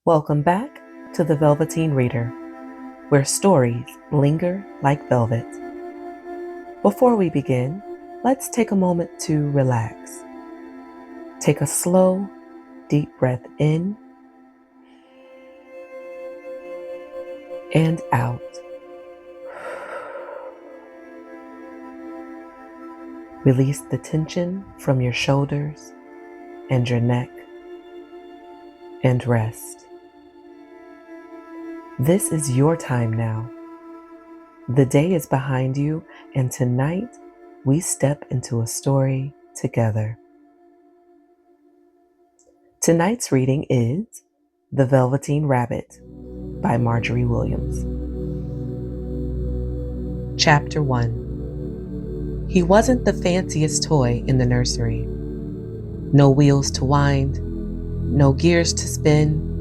Welcome back to the Velveteen Reader, where stories linger like velvet. Before we begin, let's take a moment to relax. Take a slow, deep breath in and out. Release the tension from your shoulders and your neck and rest. This is your time now. The day is behind you, and tonight we step into a story together. Tonight's reading is The Velveteen Rabbit by Margery Williams. Chapter 1. He wasn't the fanciest toy in the nursery. No wheels to wind, no gears to spin,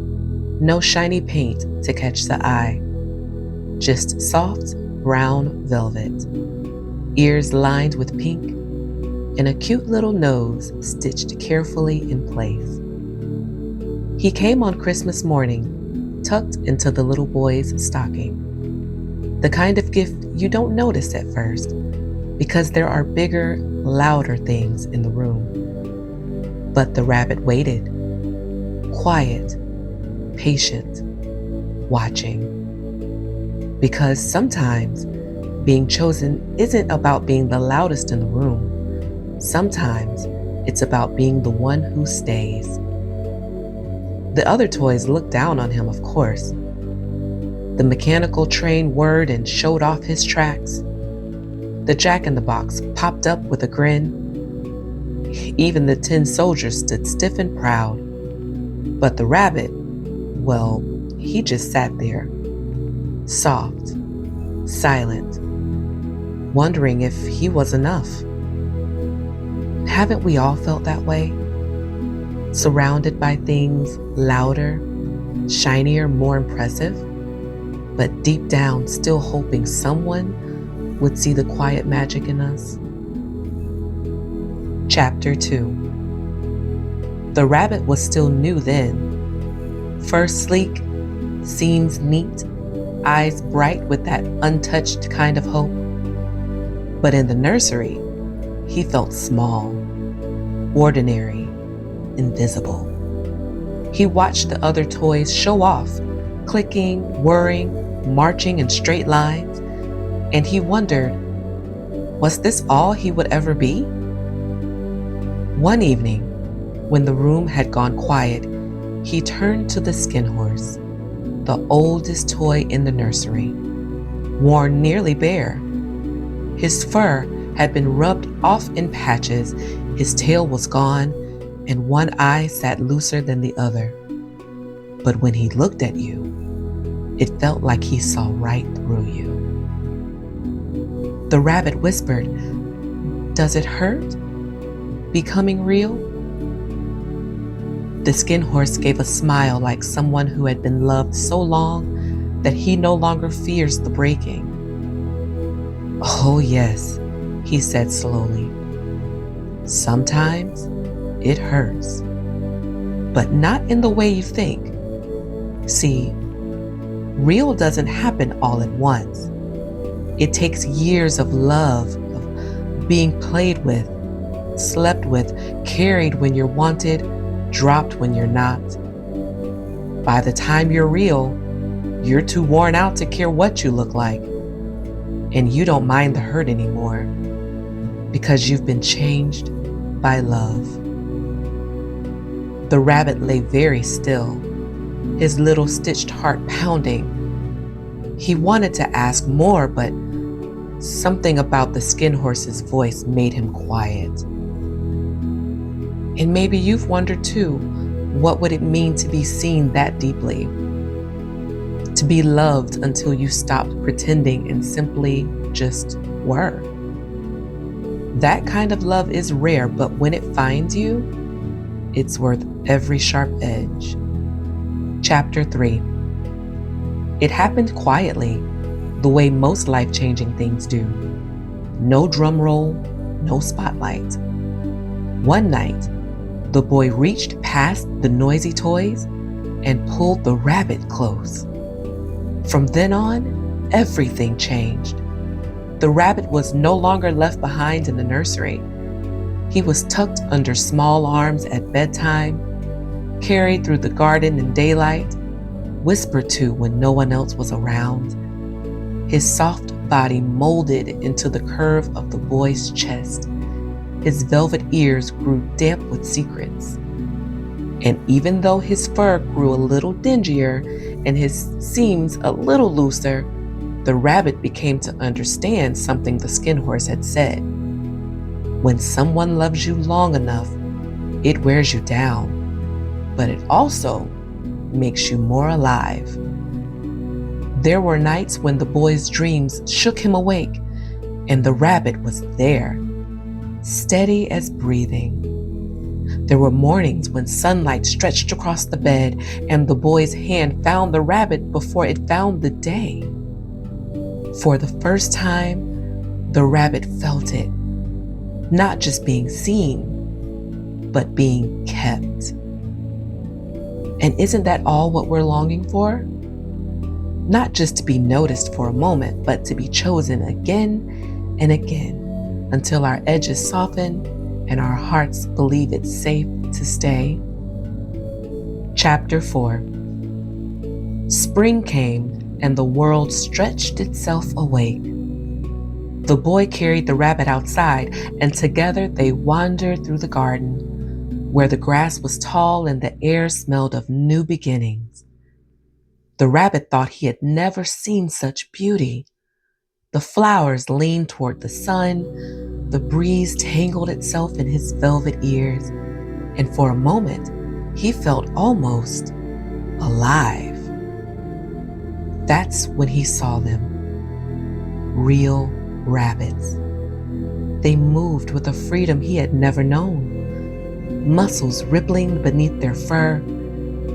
no shiny paint to catch the eye. Just soft brown velvet, ears lined with pink, and a cute little nose stitched carefully in place. He came on Christmas morning, tucked into the little boy's stocking. The kind of gift you don't notice at first, because there are bigger, louder things in the room. But the rabbit waited, quiet, patient, watching. Because sometimes being chosen isn't about being the loudest in the room. Sometimes it's about being the one who stays. The other toys looked down on him, of course. The mechanical train whirred and showed off his tracks. The Jack-in-the-Box popped up with a grin. Even the tin soldiers stood stiff and proud. But the rabbit, well, he just sat there, soft, silent, wondering if he was enough. Haven't we all felt that way? Surrounded by things louder, shinier, more impressive, but deep down still hoping someone would see the quiet magic in us? Chapter 2. The rabbit was still new then. Fur sleek, seams neat, eyes bright with that untouched kind of hope. But in the nursery, he felt small, ordinary, invisible. He watched the other toys show off, clicking, whirring, marching in straight lines, and he wondered, was this all he would ever be? One evening, when the room had gone quiet, he turned to the skin horse, the oldest toy in the nursery, worn nearly bare. His fur had been rubbed off in patches, his tail was gone, and one eye sat looser than the other. But when he looked at you, it felt like he saw right through you. The rabbit whispered, "Does it hurt? Becoming real?" The skin horse gave a smile like someone who had been loved so long that he no longer fears the breaking. "Oh yes," he said slowly. "Sometimes it hurts, but not in the way you think. See, real doesn't happen all at once. It takes years of love, of being played with, slept with, carried when you're wanted, dropped when you're not. By the time you're real, you're too worn out to care what you look like. And you don't mind the hurt anymore, because you've been changed by love." The rabbit lay very still, his little stitched heart pounding. He wanted to ask more, but something about the skin horse's voice made him quiet. And maybe you've wondered too, what would it mean to be seen that deeply? To be loved until you stopped pretending and simply just were. That kind of love is rare, but when it finds you, it's worth every sharp edge. Chapter 3. It happened quietly, the way most life-changing things do. No drum roll, no spotlight. One night, the boy reached past the noisy toys and pulled the rabbit close. From then on, everything changed. The rabbit was no longer left behind in the nursery. He was tucked under small arms at bedtime, carried through the garden in daylight, whispered to when no one else was around. His soft body molded into the curve of the boy's chest. His velvet ears grew damp with secrets. And even though his fur grew a little dingier and his seams a little looser, the rabbit became to understand something the skin horse had said. When someone loves you long enough, it wears you down, but it also makes you more alive. There were nights when the boy's dreams shook him awake, and the rabbit was there, steady as breathing. There were mornings when sunlight stretched across the bed, and the boy's hand found the rabbit before it found the day. For the first time, the rabbit felt it, not just being seen, but being kept. And isn't that all what we're longing for? Not just to be noticed for a moment, but to be chosen again and again until our edges soften and our hearts believe it's safe to stay. Chapter 4. Spring came and the world stretched itself awake. The boy carried the rabbit outside, and together they wandered through the garden, where the grass was tall and the air smelled of new beginnings. The rabbit thought he had never seen such beauty. The flowers leaned toward the sun, the breeze tangled itself in his velvet ears, and for a moment he felt almost alive. That's when he saw them. Real rabbits. They moved with a freedom he had never known. Muscles rippling beneath their fur,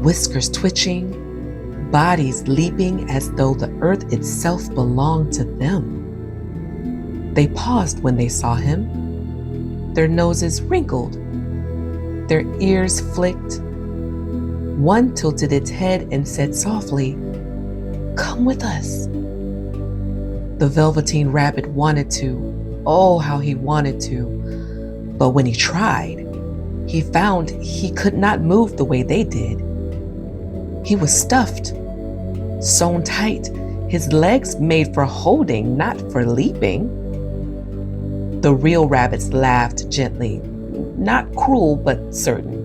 whiskers twitching, bodies leaping as though the earth itself belonged to them. They paused when they saw him. Their noses wrinkled, their ears flicked. One tilted its head and said softly, "Come with us." The Velveteen Rabbit wanted to, oh how he wanted to, but when he tried, he found he could not move the way they did. He was stuffed, sewn tight, his legs made for holding, not for leaping. The real rabbits laughed gently, not cruel but certain.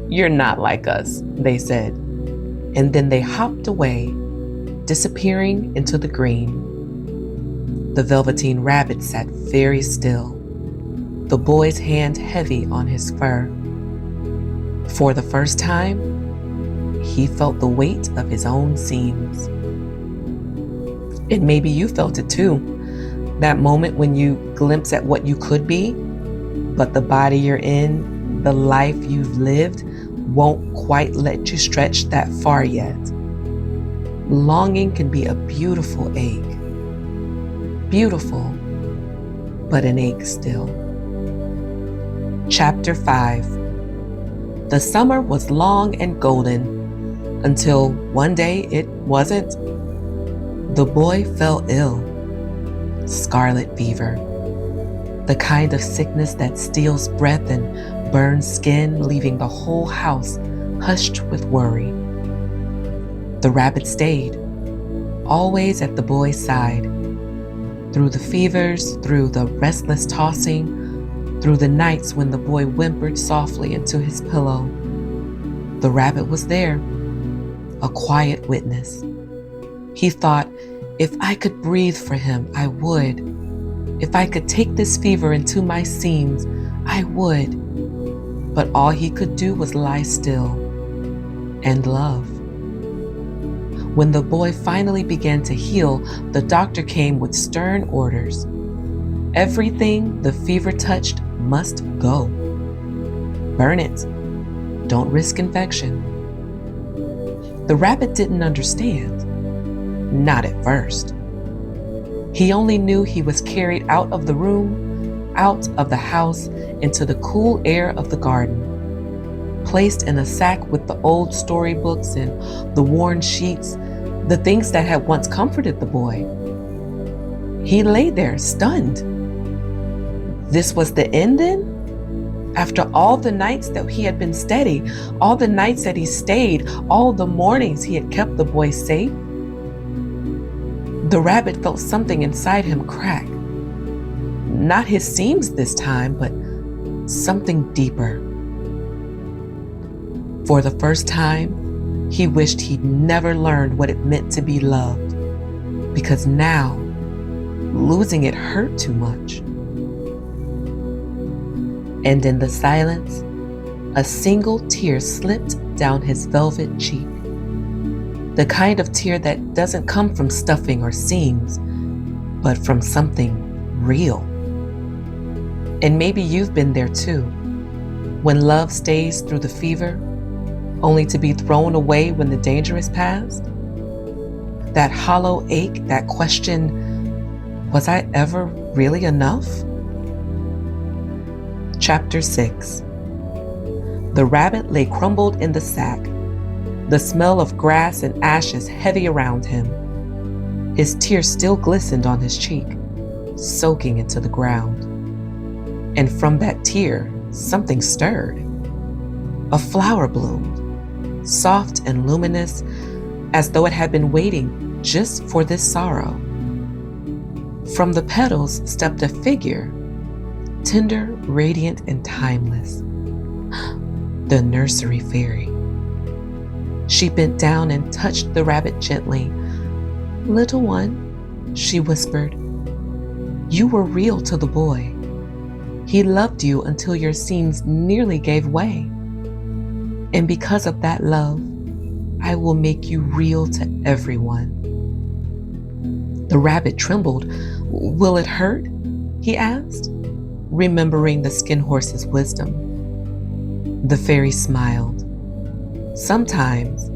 "You're not like us," they said, and then they hopped away, disappearing into the green. The Velveteen Rabbit sat very still, the boy's hand heavy on his fur. For the first time, he felt the weight of his own seams. And maybe you felt it too, that moment when you glimpse at what you could be, but the body you're in, the life you've lived, won't quite let you stretch that far yet. Longing can be a beautiful ache. Beautiful, but an ache still. Chapter 5. The summer was long and golden, until one day it wasn't. The boy fell ill. Scarlet fever. The kind of sickness that steals breath and burns skin, leaving the whole house hushed with worry. The rabbit stayed, always at the boy's side. Through the fevers, through the restless tossing, through the nights when the boy whimpered softly into his pillow, the rabbit was there, a quiet witness. He thought, if I could breathe for him, I would. If I could take this fever into my seams, I would. But all he could do was lie still and love. When the boy finally began to heal, the doctor came with stern orders. Everything the fever touched must go. Burn it. Don't risk infection. The rabbit didn't understand. Not at first. He only knew he was carried out of the room, out of the house, into the cool air of the garden. placed in a sack with the old storybooks and the worn sheets, the things that had once comforted the boy. He lay there, stunned. This was the end then? After all the nights that he had been steady, all the nights that he stayed, all the mornings he had kept the boy safe? The rabbit felt something inside him crack. Not his seams this time, but something deeper. For the first time, he wished he'd never learned what it meant to be loved, because now, losing it hurt too much. And in the silence, a single tear slipped down his velvet cheek. The kind of tear that doesn't come from stuffing or seams, but from something real. And maybe you've been there too, when love stays through the fever, only to be thrown away when the danger is past. That hollow ache, that question, was I ever really enough? Chapter 6. The rabbit lay crumbled in the sack, the smell of grass and ashes heavy around him. His tears still glistened on his cheek, soaking into the ground. And from that tear, something stirred. A flower bloomed, soft and luminous, as though it had been waiting just for this sorrow. From the petals stepped a figure, tender, radiant, and timeless. The nursery fairy. She bent down and touched the rabbit gently. "Little one," she whispered, "you were real to the boy. He loved you until your seams nearly gave way. And because of that love, I will make you real to everyone." The rabbit trembled. "Will it hurt?" he asked, remembering the skin horse's wisdom. The fairy smiled. "Sometimes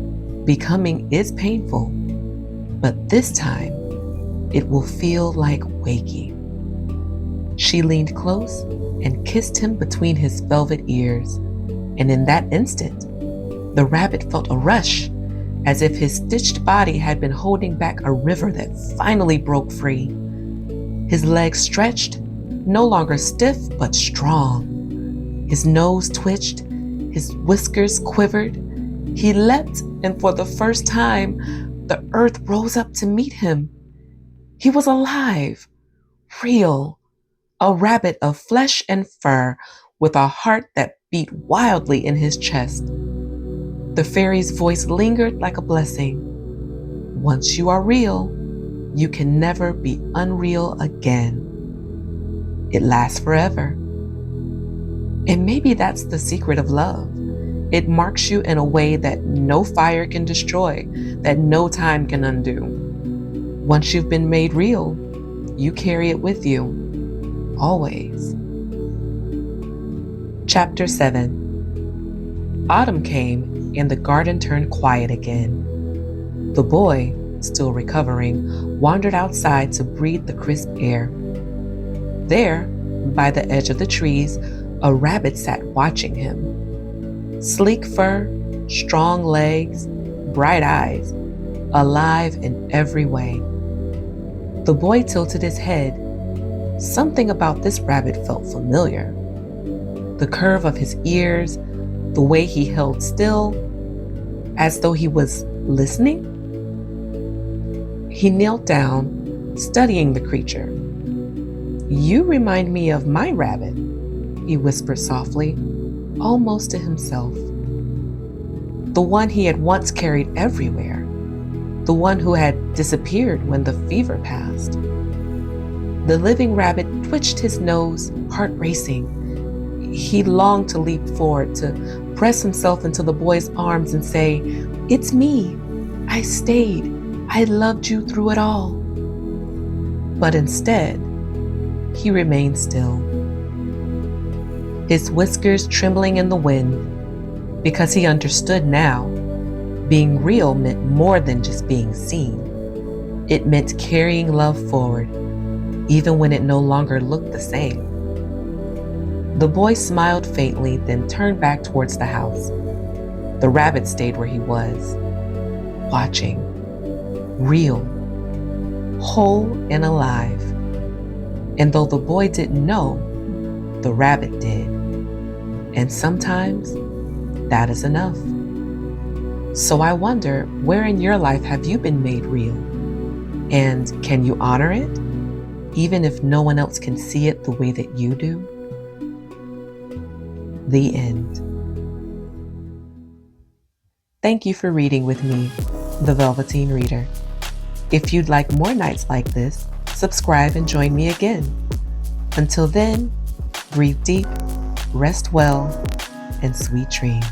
becoming is painful, but this time it will feel like waking." She leaned close and kissed him between his velvet ears, and in that instant, the rabbit felt a rush, as if his stitched body had been holding back a river that finally broke free. His legs stretched, no longer stiff but strong. His nose twitched, his whiskers quivered. He leapt, and for the first time, the earth rose up to meet him. He was alive, real, a rabbit of flesh and fur, with a heart that beat wildly in his chest. The fairy's voice lingered like a blessing. "Once you are real, you can never be unreal again. It lasts forever." And maybe that's the secret of love. It marks you in a way that no fire can destroy, that no time can undo. Once you've been made real, you carry it with you, always. Chapter 7. Autumn came and the garden turned quiet again. The boy, still recovering, wandered outside to breathe the crisp air. There, by the edge of the trees, a rabbit sat watching him. Sleek fur, strong legs, bright eyes, alive in every way. The boy tilted his head. Something about this rabbit felt familiar. The curve of his ears, the way he held still, as though he was listening. He knelt down, studying the creature. "You remind me of my rabbit," he whispered softly, almost to himself. The one he had once carried everywhere. The one who had disappeared when the fever passed. The living rabbit twitched his nose, heart racing. He longed to leap forward, to press himself into the boy's arms and say, "It's me. I stayed. I loved you through it all." But instead, he remained still, his whiskers trembling in the wind, because he understood now. Being real meant more than just being seen. It meant carrying love forward, even when it no longer looked the same. The boy smiled faintly, then turned back towards the house. The rabbit stayed where he was, watching, real, whole and alive. And though the boy didn't know, the rabbit did. And sometimes that is enough. So I wonder, where in your life have you been made real? And can you honor it, even if no one else can see it the way that you do? The end. Thank you for reading with me, the Velveteen Reader. If you'd like more nights like this, subscribe and join me again. Until then, breathe deep, rest well, and sweet dreams.